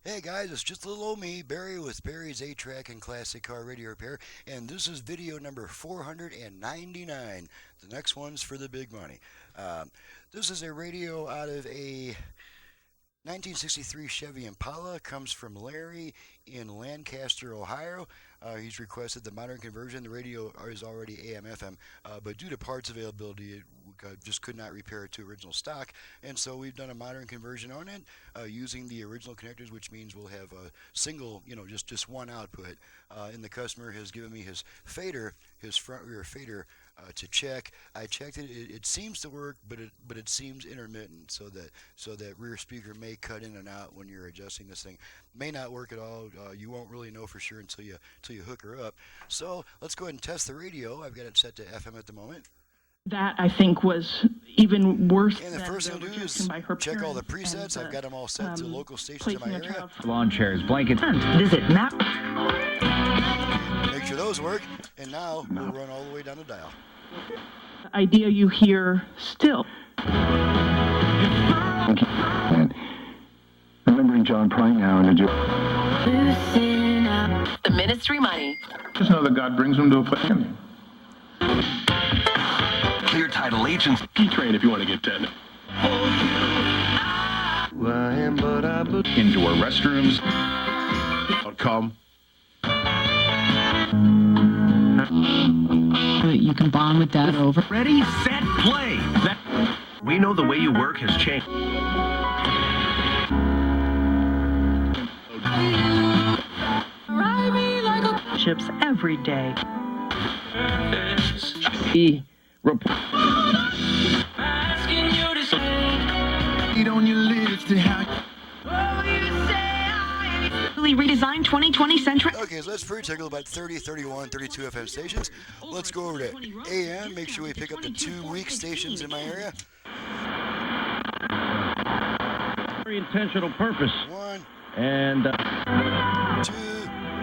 Hey guys, it's just little old me, Barry with Barry's 8-Track and Classic Car Radio Repair, and this is video number 499. The next one's for the big money. This is a radio out of a 1963 Chevy Impala. Comes from Larry in Lancaster, Ohio. He's requested the modern conversion. The radio is already AM/FM, but due to parts availability, it just could not repair it to original stock, and so we've done a modern conversion on it using the original connectors, which means we'll have a single, just one output. And the customer has given me his fader, his front rear fader, to check. I checked it. It seems to work, but it seems intermittent, so that rear speaker may cut in and out when you're adjusting this thing. May not work at all. You won't really know for sure until you hook her up. So let's go ahead and test the radio. I've got it set to FM at the moment. That, I think, was even worse. And the first thing I'll do is check all the presets. I've got them all set to local stations in my area. Lawn chairs, blankets. Visit map. Make sure those work. And now we'll run all the way down the dial. The idea you hear still. And remembering John Prine now, and Loosen up. The ministry money. just know that God brings them to a place. Clear title agents. Train if you want to get 10. Indoor restrooms. Come. You can bond with that over. Ready, set, play. We know the way you work has changed. Ships every day. Eat on your lips to how. Redesigned 2020 Century. Okay, so let's pre-check about 30, 31, 32 FM stations. Let's go over to AM. Make sure we pick up the 2 weak stations in my area. Very intentional purpose. 1, And 2,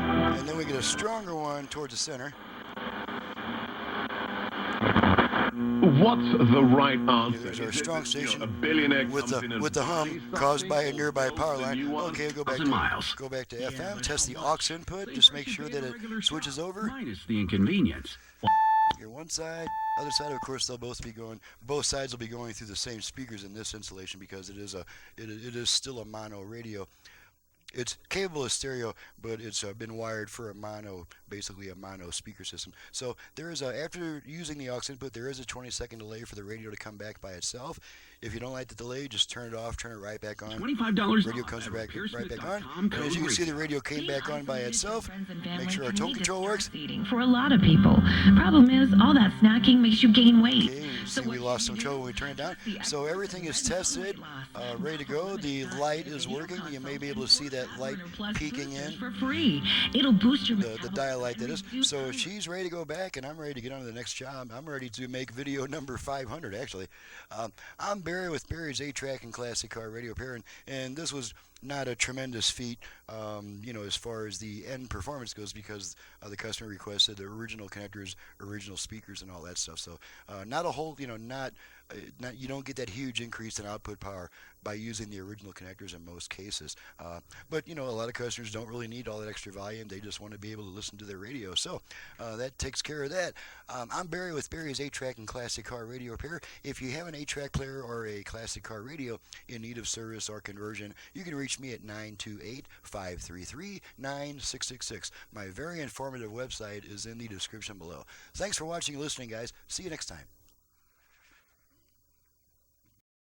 and then we get a stronger one towards the center. What's the right answer? There's our strong station A billionaire with the hum caused by a nearby power line. Okay, go back to FM. Test the aux input. Just make sure that it switches over. Minus the inconvenience. Here, one side, other side. Of course, they'll both be going. Both sides will be going through the same speakers in this installation because it is still a mono radio. It's capable of stereo, but it's been wired for basically a mono speaker system. So there is after using the aux input, there is a 20-second delay for the radio to come back by itself. If you don't like the delay, just turn it off, turn it right back on. $25 Radio comes right back on. And as you can see, the radio came back on by itself. Make sure our tone control works. For a lot of people. Problem is, all that snacking makes you gain weight. Okay, you see we lost some control when we turned it down. So everything is tested, ready to go. The light is working. You may be able to see that light peeking in. For free. It'll boost your The dial light, that is. So she's ready to go back, and I'm ready to get on to the next job. I'm ready to make video number 500, actually. I'm Barry with Barry's 8-Track and Classic Car Radio Repair, and this was not a tremendous feat, as far as the end performance goes, because the customer requested the original connectors, original speakers, and all that stuff. So not a whole, you don't get that huge increase in output power by using the original connectors in most cases. But a lot of customers don't really need all that extra volume. They just want to be able to listen to their radio. So that takes care of that. I'm Barry with Barry's 8-Track and Classic Car Radio Repair. If you have an 8-track player or a classic car radio in need of service or conversion, you can reach me at 928-533-9666. My very informative website is in the description below. Thanks for watching and listening, guys. See you next time.